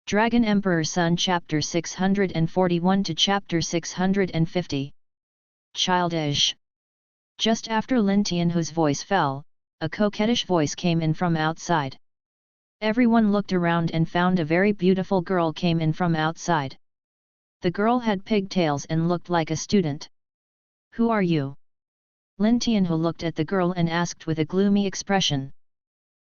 Dragon Emperor Sun Chapter 641 to Chapter 650. Childish. Just after Lin Tianhu's voice fell, a coquettish voice came in from outside. Everyone looked around and found a very beautiful girl came in from outside. The girl had pigtails and looked like a student. "Who are you?" Lin Tianhu looked at the girl and asked with a gloomy expression.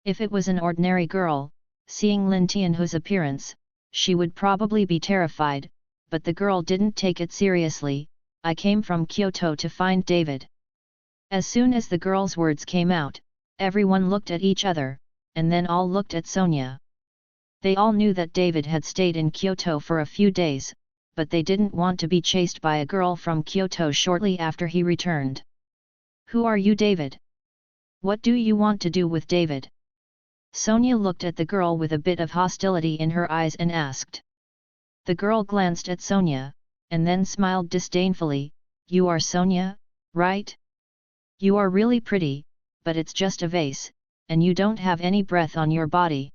If it was an ordinary girl, seeing Lin Tianhu's appearance, she would probably be terrified, but the girl didn't take it seriously. "I came from Kyoto to find David." As soon as the girl's words came out, everyone looked at each other, and then all looked at Sonia. They all knew that David had stayed in Kyoto for a few days, but they didn't want to be chased by a girl from Kyoto shortly after he returned. "Who are you, David? What do you want to do with David?" Sonia looked at the girl with a bit of hostility in her eyes and asked. The girl glanced at Sonia, and then smiled disdainfully. "You are Sonia, right? You are really pretty, but it's just a vase, and you don't have any breath on your body.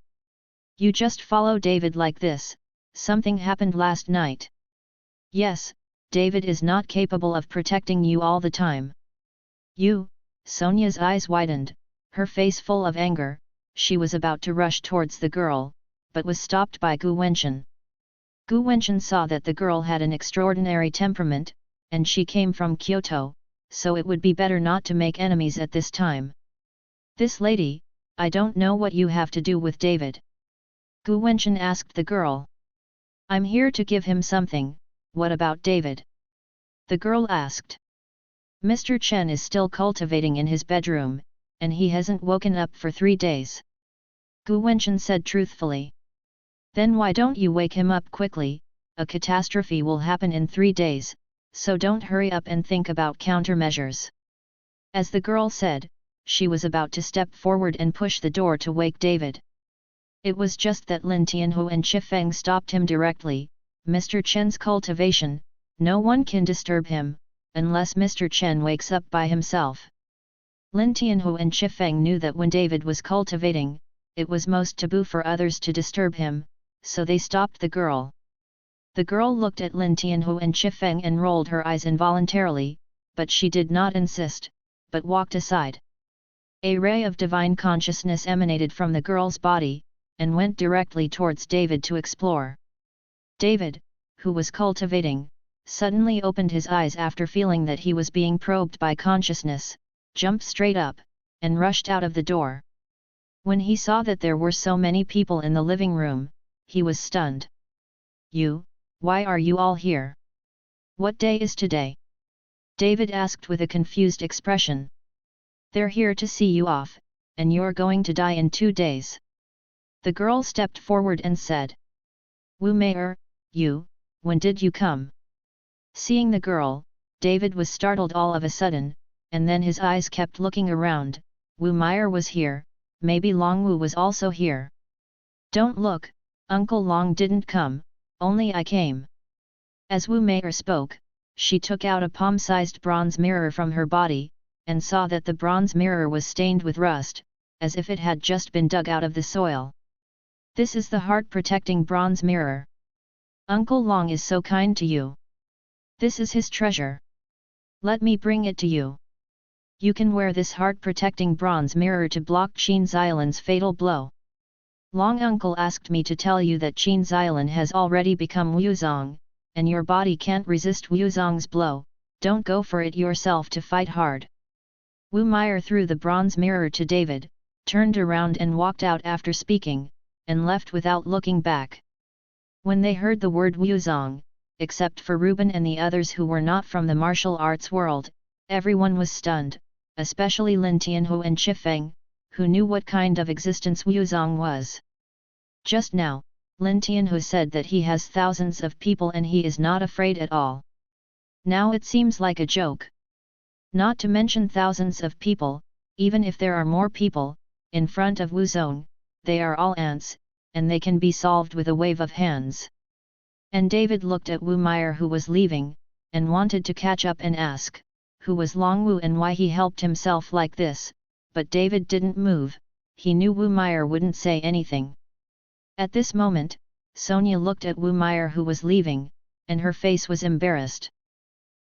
You just follow David like this. Something happened last night." "Yes, David is not capable of protecting you all the time." "You?" Sonia's eyes widened, her face full of anger. She was about to rush towards the girl, but was stopped by Gu Wenchen. Gu Wenchen saw that the girl had an extraordinary temperament, and she came from Kyoto, so it would be better not to make enemies at this time. "This lady, I don't know what you have to do with David." Gu Wenchen asked the girl. "I'm here to give him something. What about David?" the girl asked. "Mr. Chen is still cultivating in his bedroom, and he hasn't woken up for 3 days. Gu Wenchen said truthfully. "Then why don't you wake him up quickly? A catastrophe will happen in 3 days, so don't hurry up and think about countermeasures." As the girl said, she was about to step forward and push the door to wake David. It was just that Lin Tianhu and Chifeng stopped him directly. "Mr. Chen's cultivation, no one can disturb him, unless Mr. Chen wakes up by himself." Lin Tianhu and Chifeng knew that when David was cultivating, it was most taboo for others to disturb him, so they stopped the girl. The girl looked at Lin Tianhu and Chifeng and rolled her eyes involuntarily, but she did not insist, but walked aside. A ray of divine consciousness emanated from the girl's body, and went directly towards David to explore. David, who was cultivating, suddenly opened his eyes after feeling that he was being probed by consciousness, jumped straight up, and rushed out of the door. When he saw that there were so many people in the living room, he was stunned. "You, why are you all here? What day is today?" David asked with a confused expression. "They're here to see you off, and you're going to die in 2 days." The girl stepped forward and said. "Wu Meier, when did you come?" Seeing the girl, David was startled all of a sudden, and then his eyes kept looking around. Wu Meier was here, maybe Long Wu was also here. "Don't look, Uncle Long didn't come, only I came." As Wu Meier spoke, she took out a palm-sized bronze mirror from her body, and saw that the bronze mirror was stained with rust, as if it had just been dug out of the soil. "This is the heart-protecting bronze mirror. Uncle Long is so kind to you. This is his treasure. Let me bring it to you. You can wear this heart-protecting bronze mirror to block Qin Xiaolan's fatal blow. Long Uncle asked me to tell you that Qin Xiaolan has already become Wuzong, and your body can't resist Wuzong's blow. Don't go for it yourself to fight hard." Wu Meier threw the bronze mirror to David, turned around and walked out after speaking, and left without looking back. When they heard the word Wuzong, except for Reuben and the others who were not from the martial arts world, everyone was stunned, especially Lin Tianhu and Chifeng, who knew what kind of existence Wuzong was. Just now, Lin Tianhu said that he has thousands of people and he is not afraid at all. Now it seems like a joke. Not to mention thousands of people, even if there are more people, in front of Wuzong, they are all ants, and they can be solved with a wave of hands. And David looked at Wu Meier who was leaving, and wanted to catch up and ask, who was Long Wu and why he helped himself like this, but David didn't move. He knew Wu Meier wouldn't say anything. At this moment, Sonia looked at Wu Meyer who was leaving, and her face was embarrassed.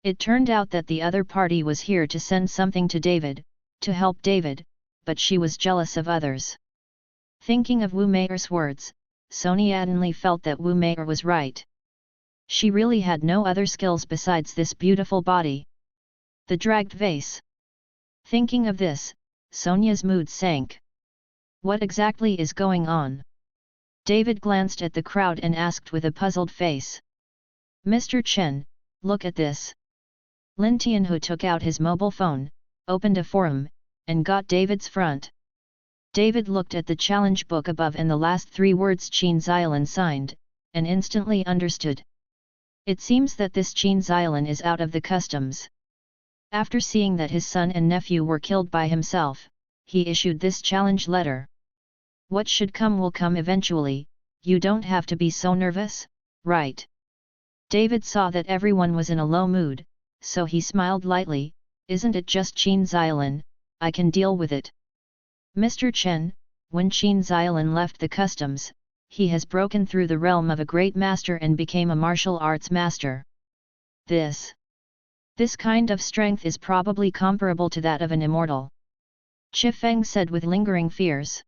It turned out that the other party was here to send something to David, to help David, but she was jealous of others. Thinking of Wu Meyer's words, Sonia suddenly felt that Wu Meyer was right. She really had no other skills besides this beautiful body. The dragged vase. Thinking of this, Sonia's mood sank. What exactly is going on? David glanced at the crowd and asked with a puzzled face. Mr. Chen, look at this. Lin Tianhu took out his mobile phone, opened a forum, and got David's front. David looked at the challenge book above and the last 3 words Qin Xiaolin signed, and instantly understood. It seems that this Qin Xiaolin is out of the customs. After seeing that his son and nephew were killed by himself, he issued this challenge letter. What should come will come eventually, you don't have to be so nervous, right? David saw that everyone was in a low mood, so he smiled lightly. Isn't it just Qin Xiaolin, I can deal with it. Mr. Chen, when Qin Xiaolin left the customs, he has broken through the realm of a great master and became a martial arts master. This kind of strength is probably comparable to that of an immortal. Qi Feng said with lingering fears.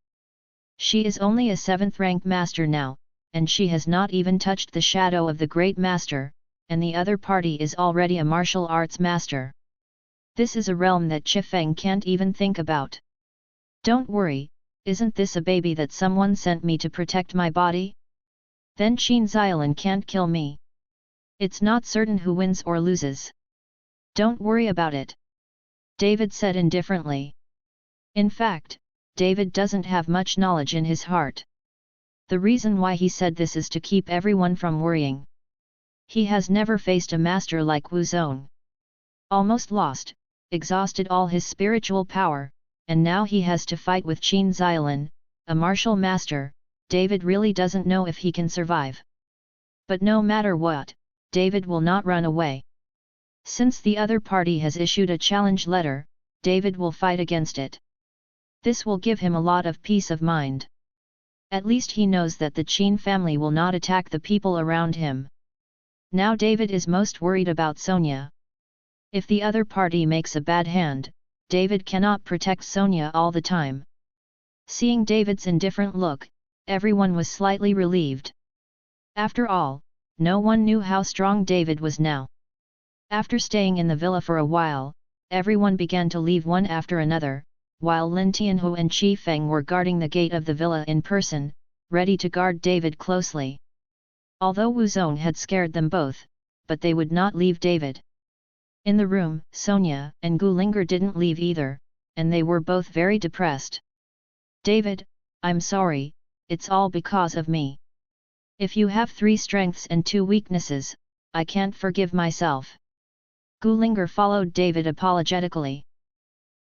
She is only a 7th rank master now, and she has not even touched the shadow of the great master, and the other party is already a martial arts master. This is a realm that Qi Feng can't even think about. Don't worry, isn't this a baby that someone sent me to protect my body? Then Qin Xiaolin can't kill me. It's not certain who wins or loses. Don't worry about it. David said indifferently. In fact, David doesn't have much knowledge in his heart. The reason why he said this is to keep everyone from worrying. He has never faced a master like Wu Zong. Almost lost, exhausted all his spiritual power, and now he has to fight with Qin Xiaolin, a martial master. David really doesn't know if he can survive. But no matter what, David will not run away. Since the other party has issued a challenge letter, David will fight against it. This will give him a lot of peace of mind. At least he knows that the Qin family will not attack the people around him. Now David is most worried about Sonia. If the other party makes a bad hand, David cannot protect Sonia all the time. Seeing David's indifferent look, everyone was slightly relieved. After all, no one knew how strong David was now. After staying in the villa for a while, everyone began to leave one after another, while Lin Tianhu and Qi Feng were guarding the gate of the villa in person, ready to guard David closely. Although Wu Zong had scared them both, but they would not leave David. In the room, Sonia and Gu Linger didn't leave either, and they were both very depressed. David, I'm sorry, it's all because of me. If you have 3 strengths and 2 weaknesses, I can't forgive myself. Gu Linger followed David apologetically.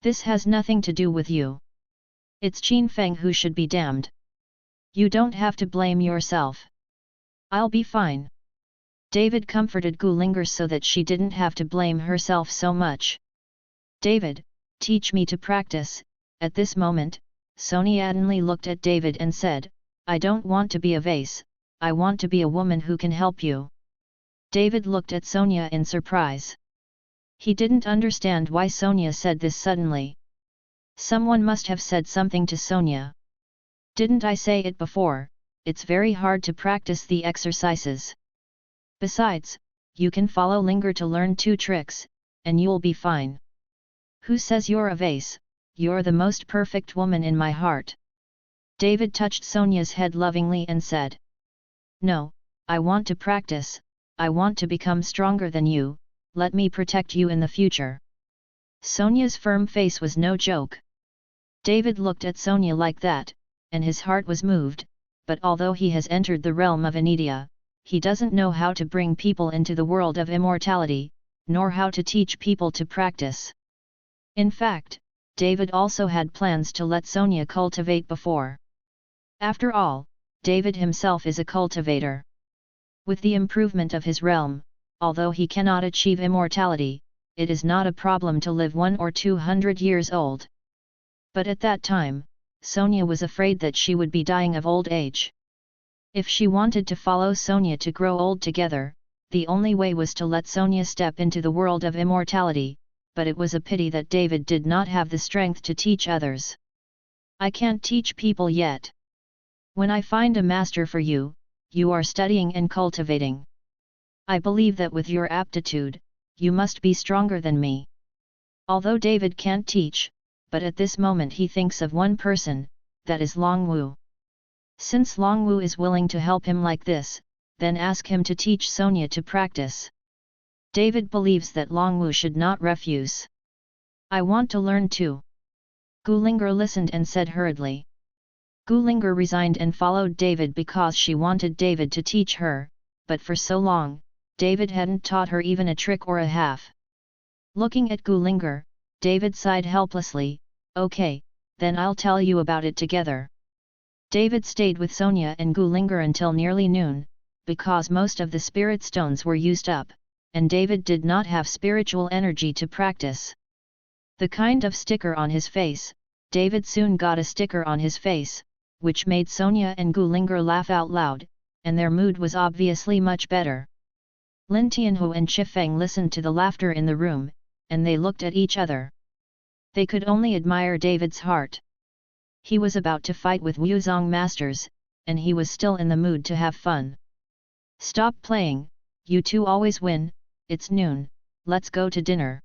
This has nothing to do with you. It's Qin Feng who should be damned. You don't have to blame yourself. I'll be fine. David comforted Gu Linger so that she didn't have to blame herself so much. David, teach me to practice. At this moment, Sonia suddenly looked at David and said, I don't want to be a vase, I want to be a woman who can help you. David looked at Sonia in surprise. He didn't understand why Sonia said this suddenly. Someone must have said something to Sonia. Didn't I say it before, it's very hard to practice the exercises. Besides, you can follow Linger to learn 2 tricks, and you'll be fine. Who says you're a vase? You're the most perfect woman in my heart. David touched Sonia's head lovingly and said. No, I want to practice, I want to become stronger than you, let me protect you in the future. Sonia's firm face was no joke. David looked at Sonia like that, and his heart was moved, but although he has entered the realm of Anidia, he doesn't know how to bring people into the world of immortality, nor how to teach people to practice. In fact, David also had plans to let Sonia cultivate before. After all, David himself is a cultivator. With the improvement of his realm, although he cannot achieve immortality, it is not a problem to live 100 or 200 years old. But at that time, Sonia was afraid that she would be dying of old age. If she wanted to follow Sonia to grow old together, the only way was to let Sonia step into the world of immortality, but it was a pity that David did not have the strength to teach others. I can't teach people yet. When I find a master for you, you are studying and cultivating. I believe that with your aptitude, you must be stronger than me. Although David can't teach, but at this moment he thinks of one person, that is Longwu. Since Longwu is willing to help him like this, then ask him to teach Sonia to practice. David believes that Longwu should not refuse. I want to learn too. Gulinger listened and said hurriedly. Gulinger resigned and followed David because she wanted David to teach her, but for so long, David hadn't taught her even a trick or a half. Looking at Gulinger, David sighed helplessly. Okay, then I'll tell you about it together. David stayed with Sonia and Gulinger until nearly noon, because most of the spirit stones were used up, and David did not have spiritual energy to practice. The kind of sticker on his face, David soon got a sticker on his face, which made Sonia and Gulinger laugh out loud, and their mood was obviously much better. Lin Tianhu and Chifeng listened to the laughter in the room, and they looked at each other. They could only admire David's heart. He was about to fight with Wuzong masters, and he was still in the mood to have fun. Stop playing, you two always win, it's noon, let's go to dinner.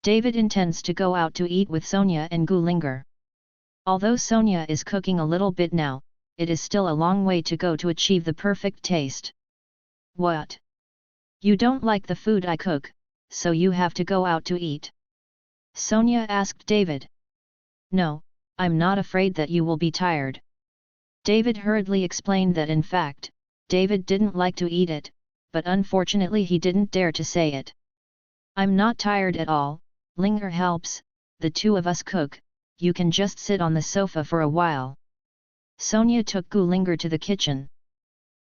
David intends to go out to eat with Sonia and Gulinger. Although Sonia is cooking a little bit now, it is still a long way to go to achieve the perfect taste. What? You don't like the food I cook, so you have to go out to eat? Sonia asked David. No, I'm not afraid that you will be tired. David hurriedly explained that in fact, David didn't like to eat it, but unfortunately he didn't dare to say it. I'm not tired at all, Linger helps, the two of us cook, you can just sit on the sofa for a while. Sonia took Gulinger to the kitchen.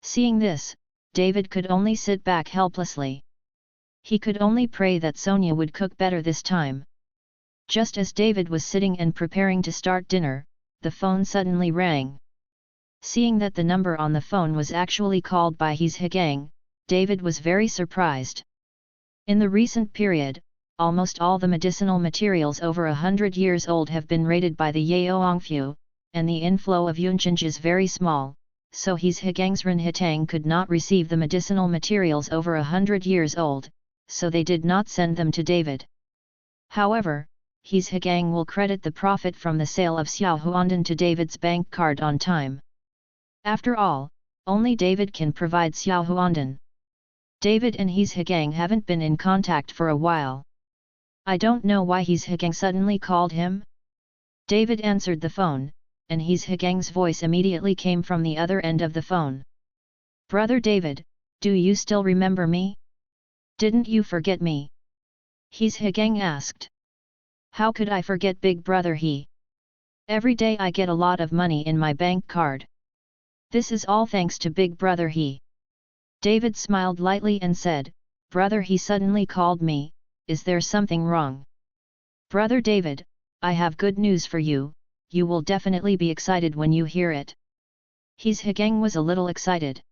Seeing this, David could only sit back helplessly. He could only pray that Sonia would cook better this time. Just as David was sitting and preparing to start dinner, the phone suddenly rang. Seeing that the number on the phone was actually called by His Higang, David was very surprised. In the recent period, almost all the medicinal materials over 100 years old have been raided by the Yaoangfu, and the inflow of Yunchinj is very small, so His Higang's Ren could not receive the medicinal materials over 100 years old, so they did not send them to David. However, His Higang will credit the profit from the sale of Xiao Huandan to David's bank card on time. After all, only David can provide Xiao Huandan. David and His Higang haven't been in contact for a while. I don't know why His Higang suddenly called him. David answered the phone, and His Higang's voice immediately came from the other end of the phone. Brother David, do you still remember me? Didn't you forget me? His Higang asked. How could I forget big brother He? Every day I get a lot of money in my bank card. This is all thanks to big brother He. David smiled lightly and said, Brother He suddenly called me, is there something wrong? Brother David, I have good news for you, you will definitely be excited when you hear it. His Higang was a little excited.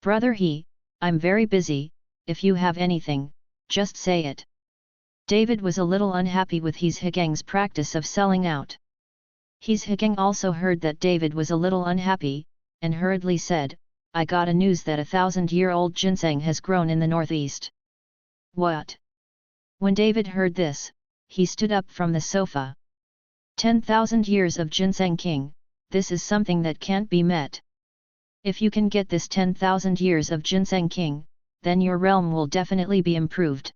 Brother He, I'm very busy, if you have anything, just say it. David was a little unhappy with His Higang's practice of selling out. His Higang also heard that David was a little unhappy, and hurriedly said, I got a news that 1,000-year-old ginseng has grown in the northeast. What? When David heard this, he stood up from the sofa. 10,000 years of ginseng king, this is something that can't be met. If you can get this 10,000 years of ginseng king, then your realm will definitely be improved.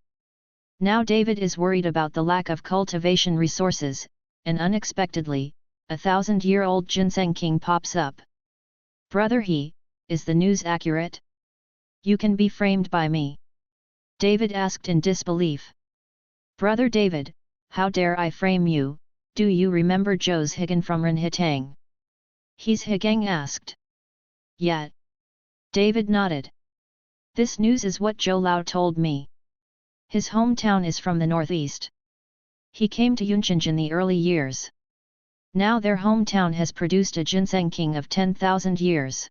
Now David is worried about the lack of cultivation resources, and unexpectedly, 1,000-year-old ginseng king pops up. Brother He, is the news accurate? You can be framed by me. David asked in disbelief. Brother David, how dare I frame you, do you remember Zhou's Higan from Renhitang? His Higang asked. Yeah. David nodded. This news is what Zhou Lao told me. His hometown is from the northeast. He came to Yunchinj in the early years. Now their hometown has produced a ginseng king of 10,000 years.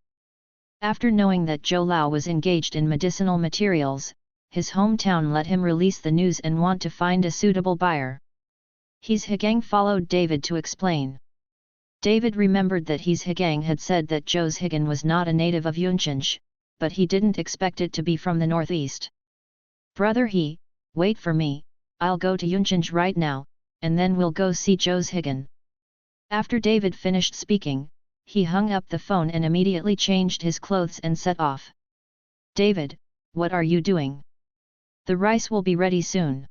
After knowing that Zhou Lao was engaged in medicinal materials, his hometown let him release the news and want to find a suitable buyer. His Hegang followed David to explain. David remembered that His Hegang had said that Zhou's Hegan was not a native of Yunchenj, but he didn't expect it to be from the northeast. Brother He, wait for me, I'll go to Yunchenj right now, and then we'll go see Zhou's Hegan. After David finished speaking, he hung up the phone and immediately changed his clothes and set off. David, what are you doing? The rice will be ready soon.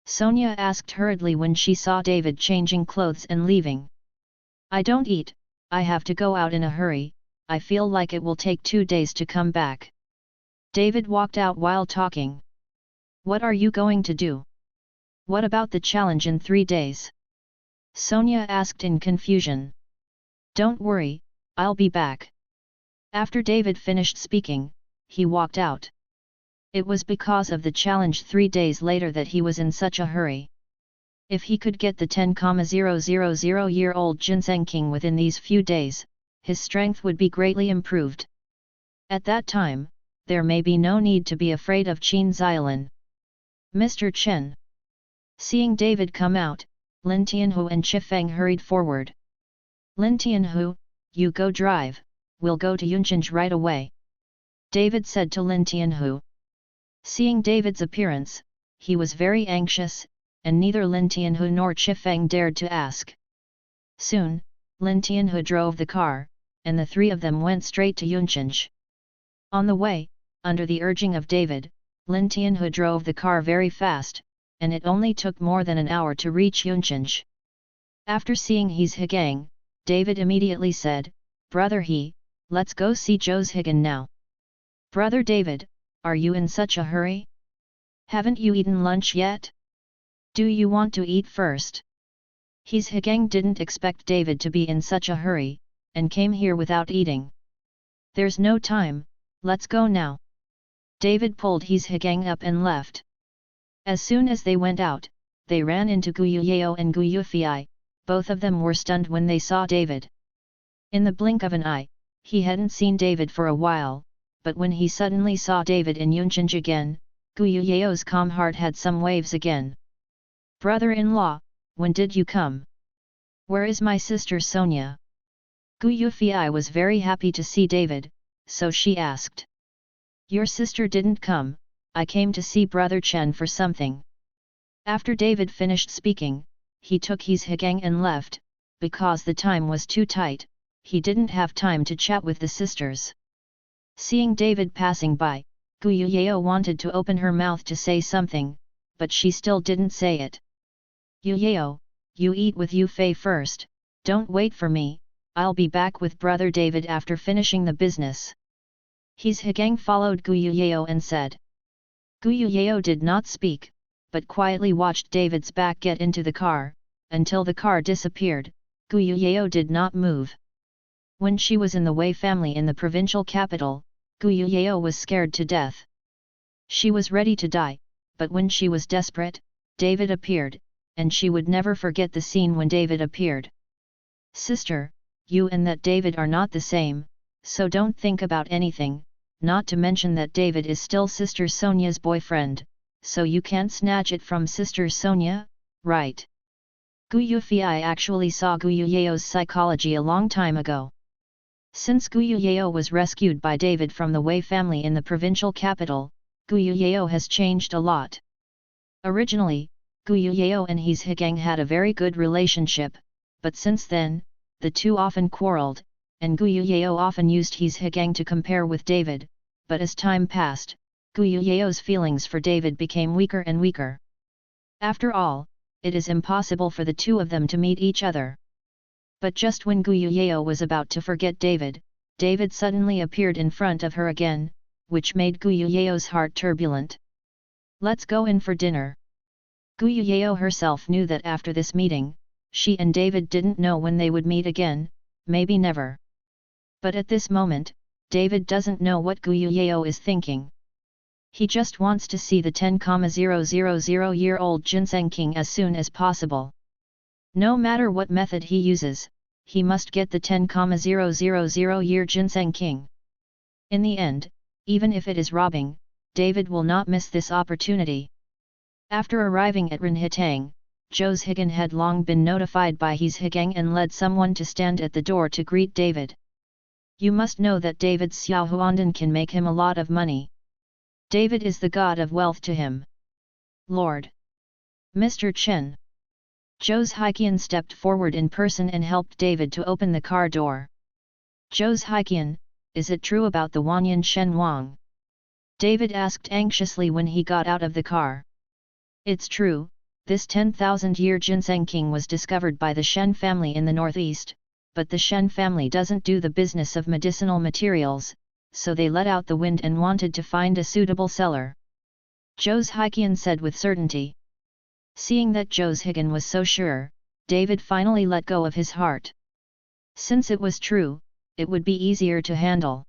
Sonia asked hurriedly when she saw David changing clothes and leaving. I don't eat, I have to go out in a hurry, I feel like it will take 2 days to come back. David walked out while talking. What are you going to do? What about the challenge in 3 days? Sonia asked in confusion. Don't worry, I'll be back. After David finished speaking, he walked out. It was because of the challenge 3 days later that he was in such a hurry. If he could get the 10,000-year-old ginseng king within these few days, his strength would be greatly improved. At that time, there may be no need to be afraid of Qin Xiaolin. Mr. Chen. Seeing David come out, Lin Tianhu and Chifeng hurried forward. Lin Tianhu, you go drive, we'll go to Yunchenj right away. David said to Lin Tianhu. Seeing David's appearance, he was very anxious, and neither Lin Tianhu nor Chifeng dared to ask. Soon, Lin Tianhu drove the car, and the 3 of them went straight to Yunchenj. On the way, under the urging of David, Lin Tianhu drove the car very fast, and it only took more than an hour to reach Yunchenj. After seeing His Hegang, David immediately said, Brother He, let's go see Zhou's Hegan now. Brother David, are you in such a hurry? Haven't you eaten lunch yet? Do you want to eat first? His Hegang didn't expect David to be in such a hurry, and came here without eating. There's no time, let's go now. David pulled His Hegang up and left. As soon as they went out, they ran into Gu Yuyao and Gu Yufei, both of them were stunned when they saw David. In the blink of an eye, he hadn't seen David for a while, but when he suddenly saw David in Yunchenj again, Gu Yuyao's calm heart had some waves again. Brother-in-law, when did you come? Where is my sister Sonia? Gu Yufei was very happy to see David, so she asked. Your sister didn't come, I came to see Brother Chen for something. After David finished speaking, he took His Hegang and left, because the time was too tight, he didn't have time to chat with the sisters. Seeing David passing by, Gu Yuyao wanted to open her mouth to say something, but she still didn't say it. Yuyao, you eat with Yufei first, don't wait for me, I'll be back with Brother David after finishing the business. His Hegang followed Gu Yuyao and said. Gu Yuyao did not speak, but quietly watched David's back get into the car, until the car disappeared. Gu Yuyao did not move. When she was in the Wei family in the provincial capital, Gu Yuyao was scared to death. She was ready to die, but when she was desperate, David appeared, and she would never forget the scene when David appeared. Sister, you and that David are not the same, so don't think about anything, not to mention that David is still Sister Sonia's boyfriend, so you can't snatch it from Sister Sonia, right? Gu Yufei actually saw Gu Yuyao's psychology a long time ago. Since Gu Yuyao was rescued by David from the Wei family in the provincial capital, Gu Yuyao has changed a lot. Originally, Gu Yuyao and His Hegang had a very good relationship, but since then, the two often quarreled, and Gu Yuyao often used His Hegang to compare with David, but as time passed, Gu Yuyao's feelings for David became weaker and weaker. After all, it is impossible for the two of them to meet each other. But just when Gu Yuyao was about to forget David, David suddenly appeared in front of her again, which made Gu Yuyao's heart turbulent. Let's go in for dinner. Gu Yuyao herself knew that after this meeting, she and David didn't know when they would meet again, maybe never. But at this moment, David doesn't know what Gu Yuyao is thinking. He just wants to see the 10,000-year-old ginseng king as soon as possible. No matter what method he uses, he must get the 10,000-year ginseng king. In the end, even if it is robbing, David will not miss this opportunity. After arriving at Renhitang, Jos Higan had long been notified by His Higang and led someone to stand at the door to greet David. You must know that David Xiaohuandan can make him a lot of money. David is the god of wealth to him. Lord Mr. Chen. Jos Hikian stepped forward in person and helped David to open the car door. Jos Hikian, is it true about the Wanyan Shen Wang? David asked anxiously when he got out of the car. It's true, this 10,000-year ginseng king was discovered by the Shen family in the northeast, but the Shen family doesn't do the business of medicinal materials, so they let out the wind and wanted to find a suitable seller. Jos Hikian said with certainty. Seeing that Jos Higan was so sure, David finally let go of his heart. Since it was true, it would be easier to handle.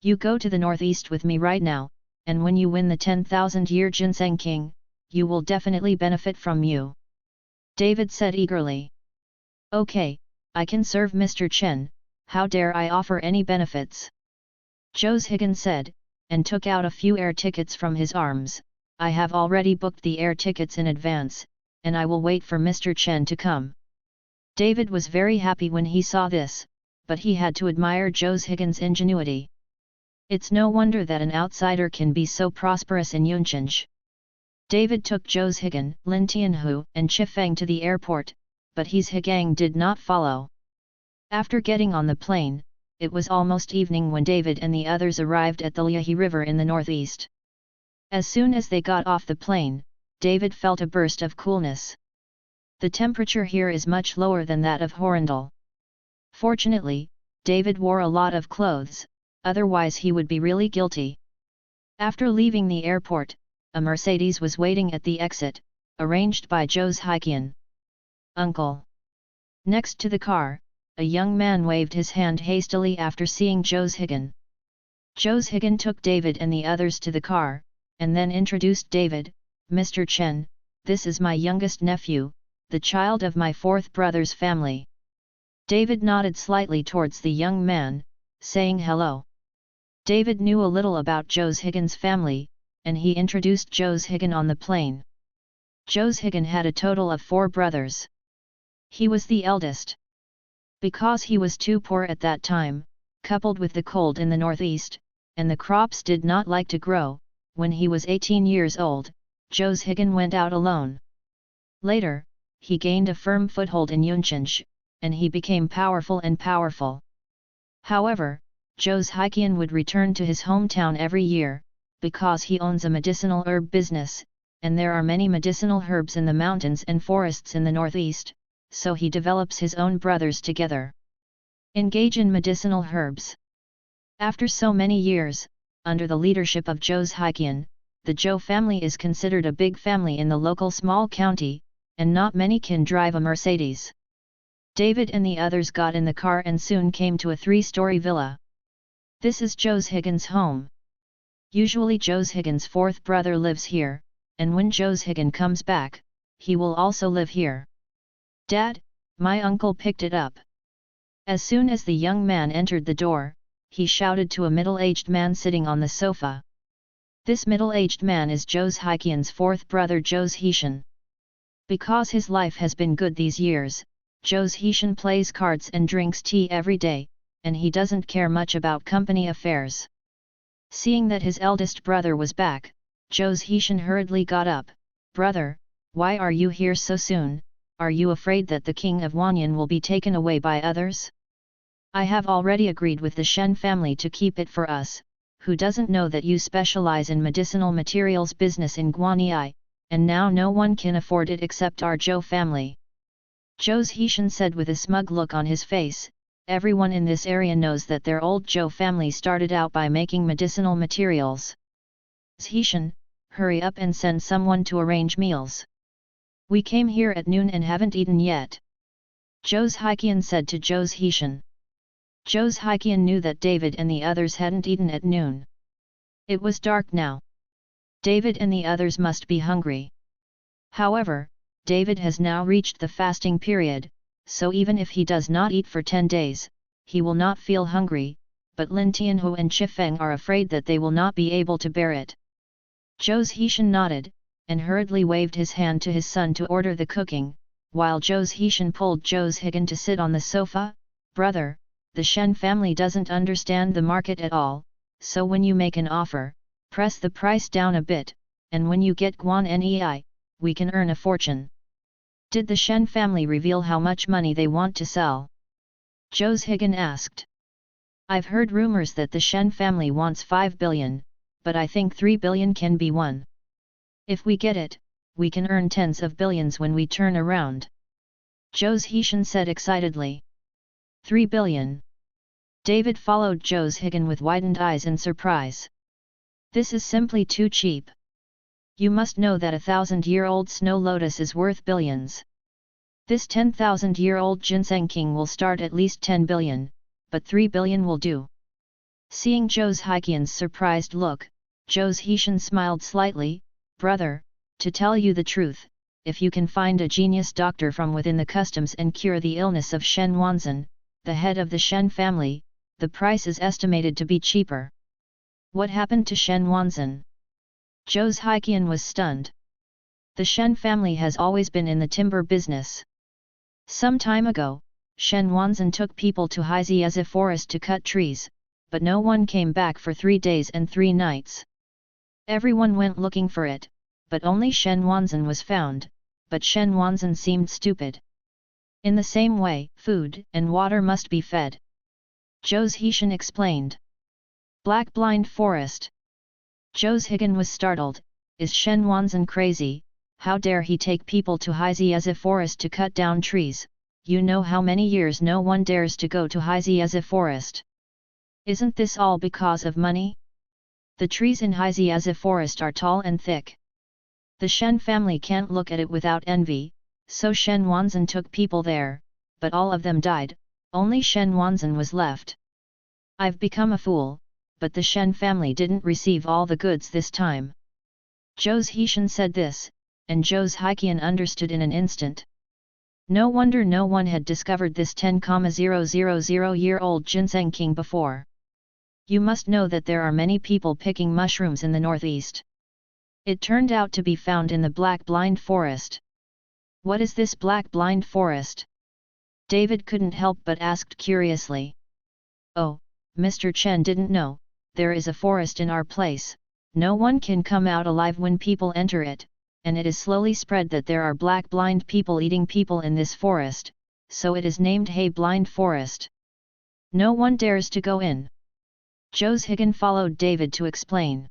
You go to the northeast with me right now, and when you win the 10,000-year ginseng king, you will definitely benefit from you. David said eagerly. Okay, I can serve Mr. Chen, how dare I offer any benefits? Jos Higan said, and took out a few air tickets from his arms. I have already booked the air tickets in advance, and I will wait for Mr. Chen to come. David was very happy when he saw this, but he had to admire Jos Higan's ingenuity. It's no wonder that an outsider can be so prosperous in Yunchenj. David took Jos Higan, Lin Tianhu and Chifeng to the airport, but His Higang did not follow. After getting on the plane, it was almost evening when David and the others arrived at the Liahe River in the northeast. As soon as they got off the plane, David felt a burst of coolness. The temperature here is much lower than that of Horindal. Fortunately, David wore a lot of clothes, otherwise he would be really guilty. After leaving the airport, a Mercedes was waiting at the exit, arranged by Jos Hikian. Uncle. Next to the car, a young man waved his hand hastily after seeing Jos Higan. Jos Higan took David and the others to the car, and then introduced David, Mr. Chen, this is my youngest nephew, the child of my fourth brother's family. David nodded slightly towards the young man, saying hello. David knew a little about Jos Higan's family, and he introduced Jos Higan on the plane. Jos Higan had a total of 4 brothers. He was the eldest. Because he was too poor at that time, coupled with the cold in the northeast, and the crops did not like to grow, when he was 18 years old, Jos Higan went out alone. Later, he gained a firm foothold in Yunchenj, and he became powerful and powerful. However, Jos Hikian would return to his hometown every year, because he owns a medicinal herb business, and there are many medicinal herbs in the mountains and forests in the northeast, so he develops his own brothers together. Engage in medicinal herbs. After so many years, under the leadership of Jos Hikian, the Zhou family is considered a big family in the local small county, and not many can drive a Mercedes. David and the others got in the car and soon came to a 3-story villa. This is Jos Higan's home. Usually Jos Higan's 4th brother lives here, and when Jos Higan comes back, he will also live here. Dad, my uncle picked it up. As soon as the young man entered the door, he shouted to a middle-aged man sitting on the sofa. This middle-aged man is Jos Hikian's 4th brother Jos Hishan. Because his life has been good these years, Jos Hishan plays cards and drinks tea every day, and he doesn't care much about company affairs. Seeing that his eldest brother was back, Jos Hishan hurriedly got up. Brother, why are you here so soon? Are you afraid that the king of Wanyan will be taken away by others? I have already agreed with the Shen family to keep it for us, who doesn't know that you specialize in medicinal materials business in Guanyi, and now no one can afford it except our Zhou family. Jos Hishan said with a smug look on his face. Everyone in this area knows that their old Zhou family started out by making medicinal materials. Hishan, hurry up and send someone to arrange meals. We came here at noon and haven't eaten yet. Jos Hikian said to Jos Hishan. Jos Hikian knew that David and the others hadn't eaten at noon. It was dark now. David and the others must be hungry. However, David has now reached the fasting period, so even if he does not eat for 10 days, he will not feel hungry, but Lin Tianhu and Chifeng are afraid that they will not be able to bear it. Zhou Heshan nodded, and hurriedly waved his hand to his son to order the cooking, while Zhou Heshan pulled Zhou Higan to sit on the sofa. Brother, the Shen family doesn't understand the market at all, so when you make an offer, press the price down a bit, and when you get Guan Nei, we can earn a fortune. Did the Shen family reveal how much money they want to sell? Zhou Higan asked. I've heard rumors that the Shen family wants 5 billion, but I think 3 billion can be won. If we get it, we can earn tens of billions when we turn around. Zhou Heshan said excitedly. 3 billion. David followed Zhou Higan with widened eyes in surprise. This is simply too cheap. You must know that a 1,000-year-old snow lotus is worth billions. This 10,000-year-old ginseng king will start at least 10 billion, but 3 billion will do. Seeing Zhou Higan's surprised look, Zhou Heshan smiled slightly. Brother, to tell you the truth, if you can find a genius doctor from within the customs and cure the illness of Shen Wanzan, the head of the Shen family, the price is estimated to be cheaper. What happened to Shen Wanzan? Zhou Higan was stunned. The Shen family has always been in the timber business. Some time ago, Shen Wanzan took people to Haiziezi forest to cut trees, but no one came back for 3 days and 3 nights. Everyone went looking for it, but only Shen Wanzan was found, but Shen Wanzan seemed stupid. In the same way, food and water must be fed. Zhou Heshan explained. Black Blind Forest. Zhou Higan was startled. Is Shen Wanzan crazy? How dare he take people to Haiziezi forest to cut down trees? You know how many years no one dares to go to Haiziezi forest. Isn't this all because of money? The trees in Haiziezi forest are tall and thick. The Shen family can't look at it without envy, so Shen Wanzan took people there, but all of them died, only Shen Wanzan was left. I've become a fool, but the Shen family didn't receive all the goods this time. Zhou Heshan said this, and Zhou Higan understood in an instant. No wonder no one had discovered this 10,000-year-old ginseng king before. You must know that there are many people picking mushrooms in the northeast. It turned out to be found in the Black Blind Forest. What is this Black Blind Forest? David couldn't help but asked curiously. Oh, Mr. Chen didn't know, there is a forest in our place, no one can come out alive when people enter it, and it is slowly spread that there are black blind people eating people in this forest, so it is named Hay Blind Forest. No one dares to go in. Zhou Higan followed David to explain.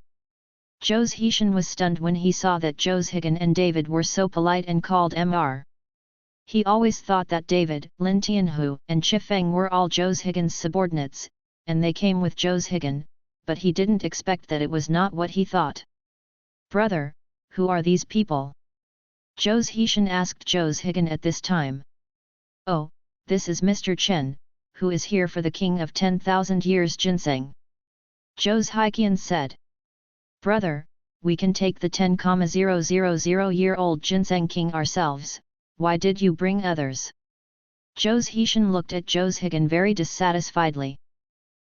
Zhou Heshan was stunned when he saw that Zhou Higan and David were so polite and called Mr. He always thought that David, Lin Tianhu and Chifeng were all Zhou Higan's subordinates, and they came with Zhou Higan, but he didn't expect that it was not what he thought. Brother, who are these people? Zhou Heshan asked Zhou Higan at this time. Oh, this is Mr. Chen, who is here for the king of 10,000 years ginseng. Zhou Higan said. Brother, we can take the 10,000-year-old ginseng king ourselves, why did you bring others? Zhou Heshan looked at Zhou Higan very dissatisfiedly.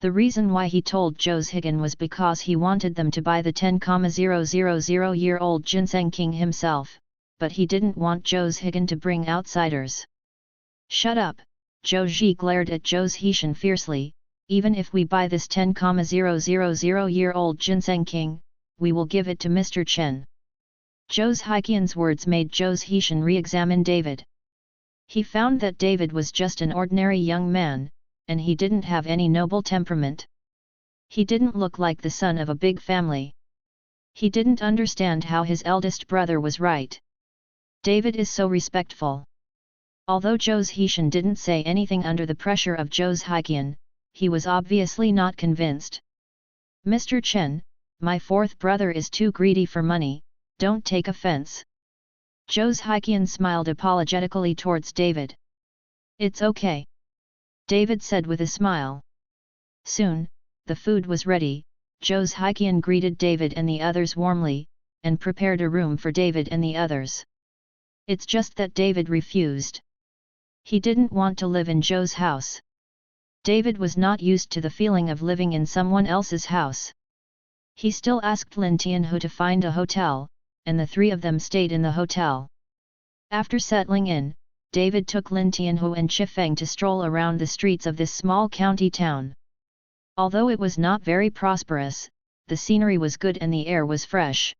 The reason why he told Zhou Higan was because he wanted them to buy the 10,000-year-old ginseng king himself, but he didn't want Zhou Higan to bring outsiders. Shut up, Zhou Ji glared at Zhou Heshan fiercely, even if we buy this 10,000-year-old ginseng king, we will give it to Mr. Chen. Zhou Higan's words made Zhou Heshan re-examine David. He found that David was just an ordinary young man, and he didn't have any noble temperament. He didn't look like the son of a big family. He didn't understand how his eldest brother was right. David is so respectful. Although Zhou Heshan didn't say anything under the pressure of Zhou Higan, he was obviously not convinced. Mr. Chen, my fourth brother is too greedy for money, don't take offense. Zhou Higan smiled apologetically towards David. It's okay. David said with a smile. Soon, the food was ready. Zhou Higan greeted David and the others warmly, and prepared a room for David and the others. It's just that David refused. He didn't want to live in Zhou's house. David was not used to the feeling of living in someone else's house. He still asked Lin Tianhu to find a hotel, and the three of them stayed in the hotel. After settling in, David took Lin Tianhu and Chifeng to stroll around the streets of this small county town. Although it was not very prosperous, the scenery was good and the air was fresh.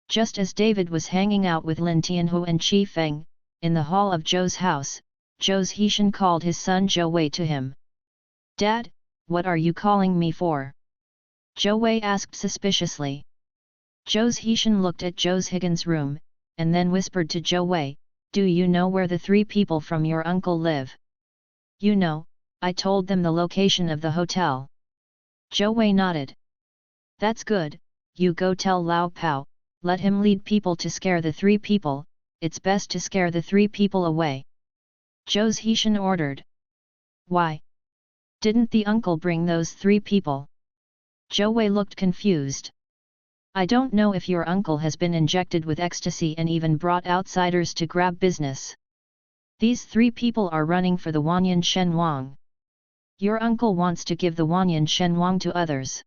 Just as David was hanging out with Lin Tianhu and Chifeng, in the hall of Zhou's house, Zhou's Heshan called his son Zhou Wei to him. "Dad, what are you calling me for?" Zhou Wei asked suspiciously. Zhou's Heshan looked at Zhou's Higgins' room, and then whispered to Zhou Wei, "Do you know where the three people from your uncle live?" "You know, I told them the location of the hotel." Zhou Wei nodded. "That's good, you go tell Lao Pao, let him lead people to scare the three people, it's best to scare the three people away." Zhou's Heshan ordered. "Why? Didn't the uncle bring those three people?" Zhou Wei looked confused. "I don't know if your uncle has been injected with ecstasy and even brought outsiders to grab business. These three people are running for the Wanyan Shen Wang. Your uncle wants to give the Wanyan Shen Wang to others.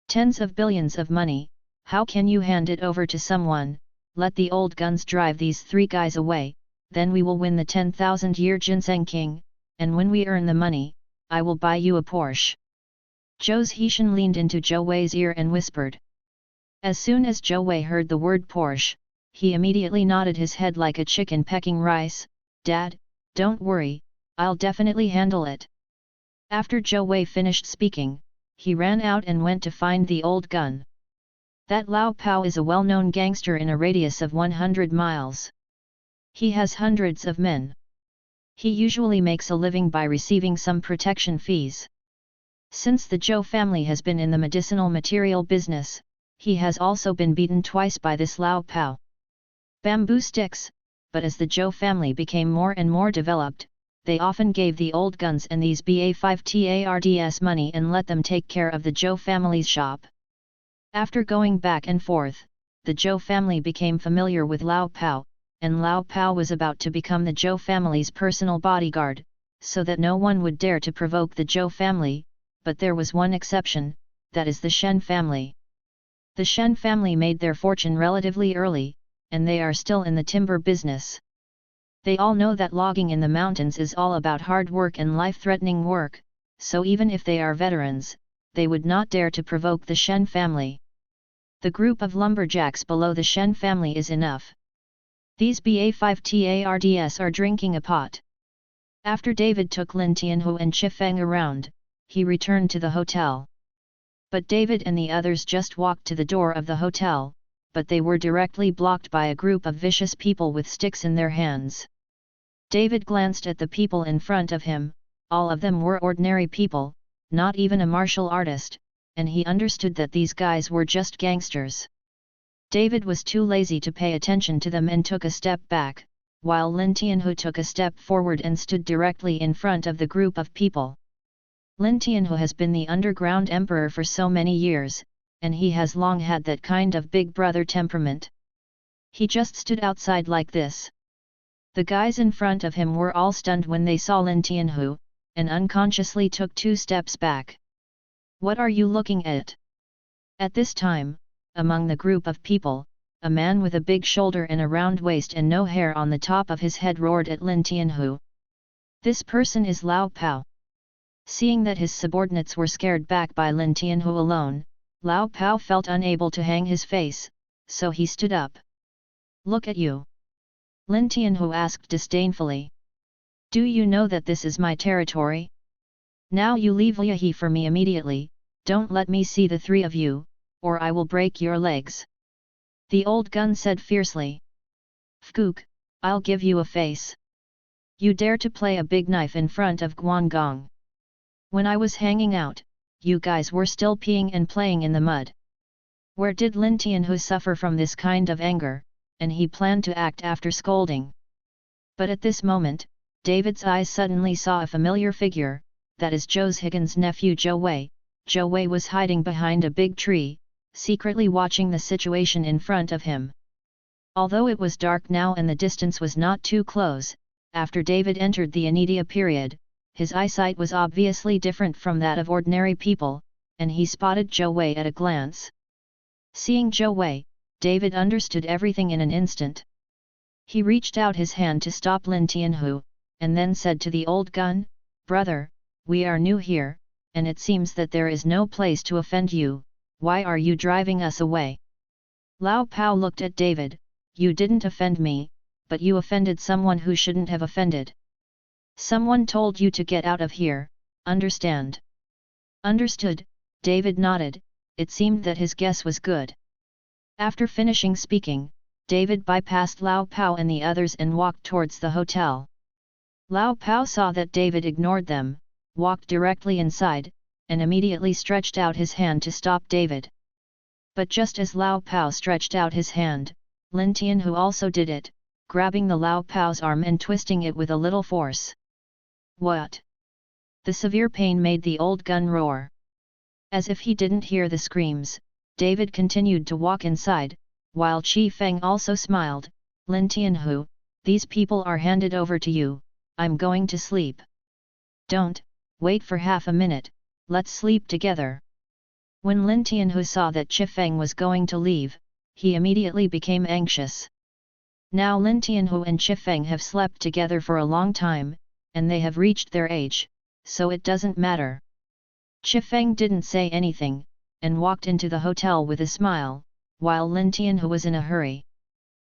Tens of billions of money, how can you hand it over to someone? Let the old guns drive these three guys away, then we will win the 10,000-year Ginseng King, and when we earn the money, I will buy you a Porsche." Zhou's Heshan leaned into Zhou Wei's ear and whispered. As soon as Zhou Wei heard the word Porsche, he immediately nodded his head like a chicken pecking rice. "Dad, don't worry, I'll definitely handle it." After Zhou Wei finished speaking, he ran out and went to find the old gun. That Lao Pao is a well-known gangster in a radius of 100 miles. He has hundreds of men. He usually makes a living by receiving some protection fees. Since the Zhou family has been in the medicinal material business, he has also been beaten twice by this Lao Pao. Bamboo sticks, but as the Zhou family became more and more developed, they often gave the old guns and these BA5 TARDS money and let them take care of the Zhou family's shop. After going back and forth, the Zhou family became familiar with Lao Pao, and Lao Pao was about to become the Zhou family's personal bodyguard, so that no one would dare to provoke the Zhou family, but there was one exception, that is the Shen family. The Shen family made their fortune relatively early, and they are still in the timber business. They all know that logging in the mountains is all about hard work and life-threatening work, so even if they are veterans, they would not dare to provoke the Shen family. The group of lumberjacks below the Shen family is enough. These BA5 TARDS are drinking a pot. After David took Lin Tianhu and Chifeng around, he returned to the hotel. But David and the others just walked to the door of the hotel, but they were directly blocked by a group of vicious people with sticks in their hands. David glanced at the people in front of him, all of them were ordinary people, not even a martial artist, and he understood that these guys were just gangsters. David was too lazy to pay attention to them and took a step back, while Lin Tianhu took a step forward and stood directly in front of the group of people. Lin Tianhu has been the underground emperor for so many years, and he has long had that kind of big brother temperament. He just stood outside like this. The guys in front of him were all stunned when they saw Lin Tianhu, and unconsciously took 2 steps back. "What are you looking at?" At this time, among the group of people, a man with a big shoulder and a round waist and no hair on the top of his head roared at Lin Tianhu. This person is Lao Pao. Seeing that his subordinates were scared back by Lin Tianhu alone, Lao Pao felt unable to hang his face, so he stood up. "Look at you!" Lin Tianhu asked disdainfully. "Do you know that this is my territory? Now you leave Liahe for me immediately, don't let me see the 3 of you, or I will break your legs." The old gun said fiercely. "Fkook, I'll give you a face. You dare to play a big knife in front of Guangong. When I was hanging out, you guys were still peeing and playing in the mud." Where did Lin Tianhu suffer from this kind of anger, and he planned to act after scolding. But at this moment, David's eyes suddenly saw a familiar figure, that is Zhou Higgins' nephew Zhou Wei. Zhou Wei was hiding behind a big tree, secretly watching the situation in front of him. Although it was dark now and the distance was not too close, after David entered the Anidia period, his eyesight was obviously different from that of ordinary people, and he spotted Zhou Wei at a glance. Seeing Zhou Wei, David understood everything in an instant. He reached out his hand to stop Lin Tianhu, and then said to the old gun, "Brother, we are new here, and it seems that there is no place to offend you. Why are you driving us away?" Lao Pao looked at David. "You didn't offend me, but you offended someone who shouldn't have offended. Someone told you to get out of here, understand?" "Understood," David nodded. It seemed that his guess was good. After finishing speaking, David bypassed Lao Pao and the others and walked towards the hotel. Lao Pao saw that David ignored them, walked directly inside, and immediately stretched out his hand to stop David. But just as Lao Pao stretched out his hand, Lin Tianhu also did it, grabbing the Lao Pao's arm and twisting it with a little force. "What?" The severe pain made the old gun roar. As if he didn't hear the screams, David continued to walk inside, while Qi Feng also smiled. "Lin Tianhu, these people are handed over to you, I'm going to sleep." "Don't, wait for half a minute, let's sleep together." When Lin Tianhu saw that Qi Feng was going to leave, he immediately became anxious. Now Lin Tianhu and Qi Feng have slept together for a long time, and they have reached their age, so it doesn't matter. Qi Feng didn't say anything, and walked into the hotel with a smile, while Lin Tianhu was in a hurry.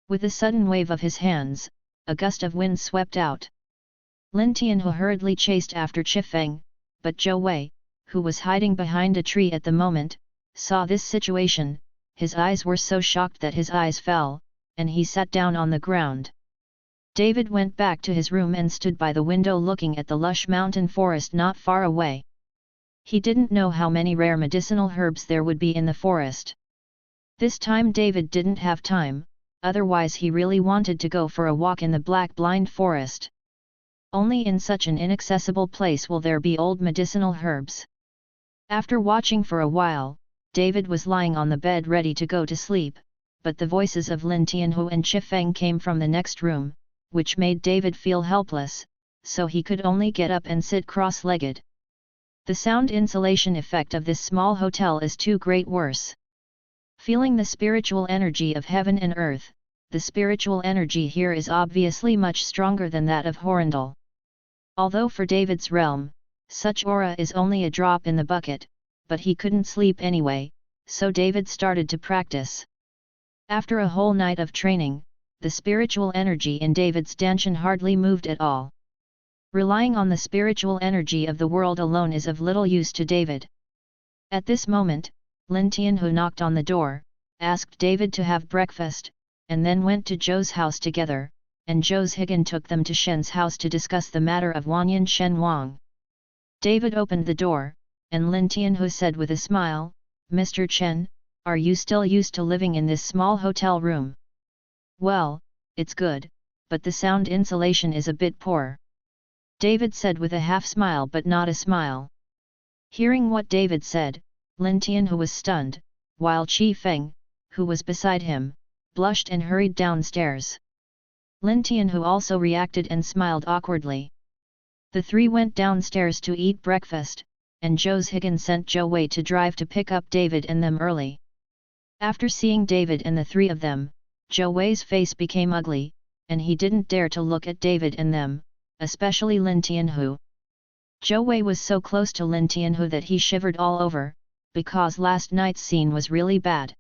With a sudden wave of his hands, a gust of wind swept out. Lin Tianhu hurriedly chased after Qi Feng, but Zhou Wei, who was hiding behind a tree at the moment, saw this situation. His eyes were so shocked that his eyes fell, and he sat down on the ground. David went back to his room and stood by the window looking at the lush mountain forest not far away. He didn't know how many rare medicinal herbs there would be in the forest. This time David didn't have time, otherwise he really wanted to go for a walk in the black blind forest. Only in such an inaccessible place will there be old medicinal herbs. After watching for a while, David was lying on the bed ready to go to sleep, but the voices of Lin Tianhu and Qi Feng came from the next room, which made David feel helpless, so he could only get up and sit cross-legged. The sound insulation effect of this small hotel is too great worse. Feeling the spiritual energy of heaven and earth, the spiritual energy here is obviously much stronger than that of Horindal. Although for David's realm, such aura is only a drop in the bucket, but he couldn't sleep anyway, so David started to practice. After a whole night of training, the spiritual energy in David's Danshan hardly moved at all. Relying on the spiritual energy of the world alone is of little use to David. At this moment, Lin Tianhu knocked on the door, asked David to have breakfast, and then went to Zhou's house together, and Zhou's Higan took them to Shen's house to discuss the matter of Wanyan Shen Wang. David opened the door, and Lin Tianhu said with a smile, "Mr. Chen, are you still used to living in this small hotel room?" "Well, it's good, but the sound insulation is a bit poor," David said with a half smile but not a smile. Hearing what David said, Lin Tianhu was stunned, while Qi Feng, who was beside him, blushed and hurried downstairs. Lin Tianhu also reacted and smiled awkwardly. The three went downstairs to eat breakfast, and Zhou's Higan sent Zhou Wei to drive to pick up David and them early. After seeing David and the three of them, Zhou Wei's face became ugly, and he didn't dare to look at David and them, especially Lin Tianhu. Zhou Wei was so close to Lin Tianhu that he shivered all over, because last night's scene was really bad.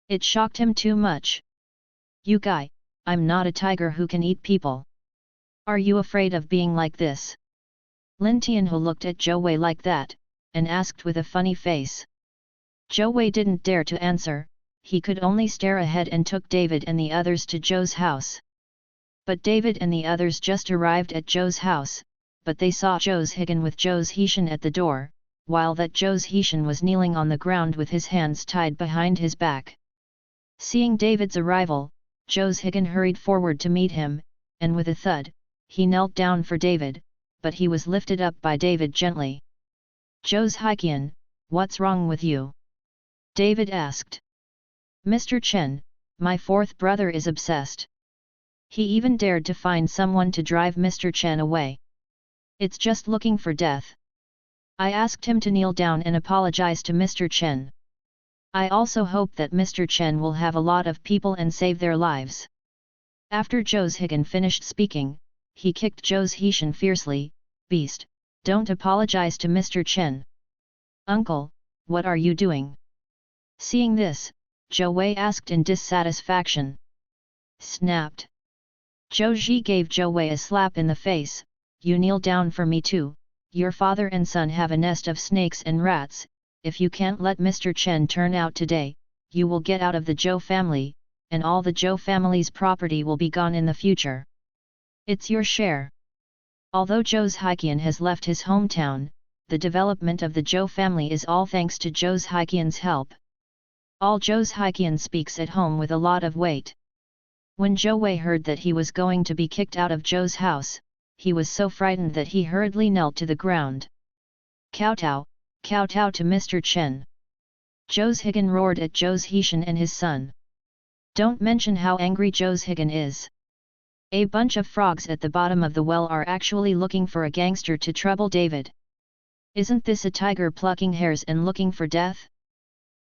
It shocked him too much. "You guy, I'm not a tiger who can eat people. Are you afraid of being like this?" Lin Tianhu looked at Zhou Wei like that, and asked with a funny face. Zhou Wei didn't dare to answer, he could only stare ahead and took David and the others to Zhou's house. But David and the others just arrived at Zhou's house, but they saw Zhou's Higan with Zhou's Hishan at the door, while that Zhou's Hishan was kneeling on the ground with his hands tied behind his back. Seeing David's arrival, Zhou's Higan hurried forward to meet him, and with a thud, he knelt down for David, but he was lifted up by David gently. "Zhou's Higan, what's wrong with you?" David asked. "Mr. Chen, my fourth brother is obsessed. He even dared to find someone to drive Mr. Chen away." It's just looking for death. I asked him to kneel down and apologize to Mr. Chen. I also hope that Mr. Chen will have a lot of people and save their lives. After Zhou Zhigan finished speaking, he kicked Zhou Zhishan fiercely. Beast, don't apologize to Mr. Chen. Uncle, what are you doing? Seeing this, Zhou Wei asked in dissatisfaction. Snapped. Zhou Zhi gave Zhou Wei a slap in the face. You kneel down for me too. Your father and son have a nest of snakes and rats. If you can't let Mr. Chen turn out today, you will get out of the Zhou family, and all the Zhou family's property will be gone in the future. It's your share. Although Zhou Zhiqian has left his hometown, the development of the Zhou family is all thanks to Zhou Zhiqian's help. All Zhou Zhiqian speaks at home with a lot of weight. When Zhou Wei heard that he was going to be kicked out of Zhou's house, he was so frightened that he hurriedly knelt to the ground. Kowtow to Mr. Chen. Zhou Zhigan roared at Zhou Zhishan and his son. Don't mention how angry Zhou Zhigan is. A bunch of frogs at the bottom of the well are actually looking for a gangster to trouble David. Isn't this a tiger plucking hairs and looking for death?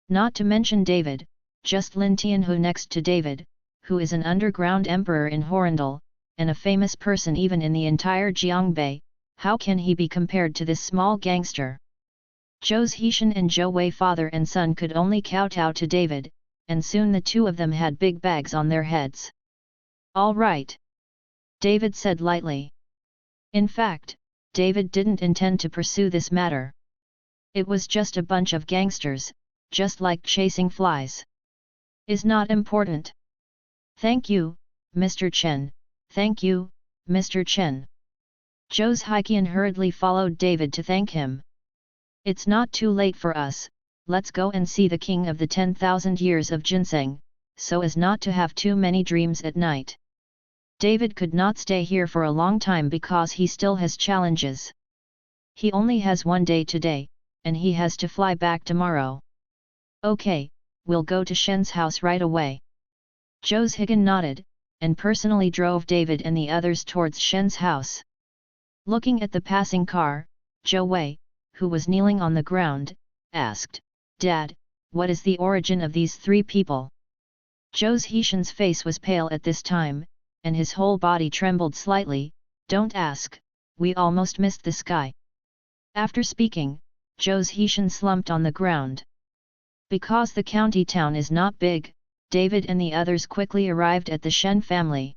Not to mention David, just Lin Tianhu next to David, who is an underground emperor in Horindal, and a famous person even in the entire Jiangbei. How can he be compared to this small gangster? Zhou Zhishan and Zhou Wei father and son could only kowtow to David, and soon the two of them had big bags on their heads. All right. David said lightly. In fact, David didn't intend to pursue this matter. It was just a bunch of gangsters, just like chasing flies. Is not important. Thank you, Mr. Chen, thank you, Mr. Chen. Zhou Zhiqian hurriedly followed David to thank him. It's not too late for us, let's go and see the king of the 10,000 years of ginseng, so as not to have too many dreams at night. David could not stay here for a long time because he still has challenges. He only has one day today, and he has to fly back tomorrow. Okay, we'll go to Shen's house right away. Zhou Zhigan nodded, and personally drove David and the others towards Shen's house. Looking at the passing car, Zhou Wei, who was kneeling on the ground, asked, Dad, what is the origin of these three people? Zhou Zhishan's face was pale at this time, and his whole body trembled slightly. Don't ask, we almost missed this guy. After speaking, Zhou Zhishan slumped on the ground. Because the county town is not big, David and the others quickly arrived at the Shen family.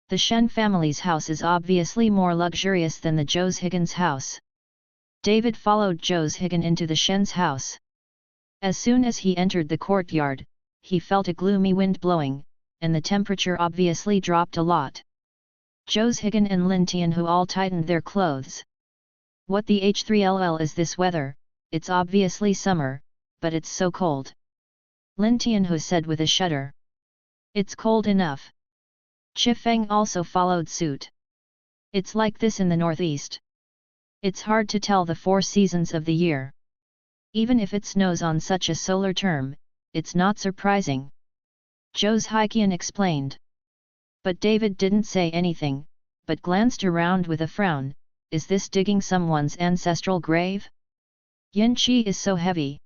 The Shen family's house is obviously more luxurious than the Zhou Zhigan's house. David followed Zhou Zhigan into the Shen's house. As soon as he entered the courtyard, he felt a gloomy wind blowing, and the temperature obviously dropped a lot. Zhou Zhigan and Lin Tianhu all tightened their clothes. What the H3LL is this weather? It's obviously summer, but it's so cold. Lin Tianhu said with a shudder. It's cold enough. Chifeng also followed suit. It's like this in the northeast. It's hard to tell the 4 seasons of the year. Even if it snows on such a solar term, it's not surprising. Zhou Zhiqian explained. But David didn't say anything, but glanced around with a frown. Is this digging someone's ancestral grave? Yin Qi is so heavy.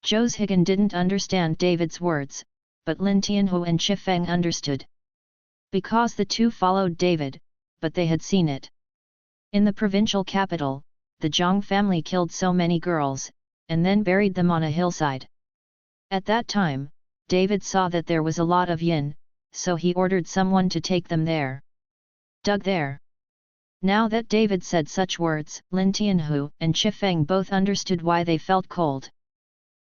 Zhou Zhigan didn't understand David's words, but Lin Tianhu and Chifeng understood. Because the two followed David, but they had seen it. In the provincial capital, the Zhang family killed so many girls, and then buried them on a hillside. At that time, David saw that there was a lot of yin, so he ordered someone to take them there. Dug there. Now that David said such words, Lin Tianhu and Chifeng both understood why they felt cold.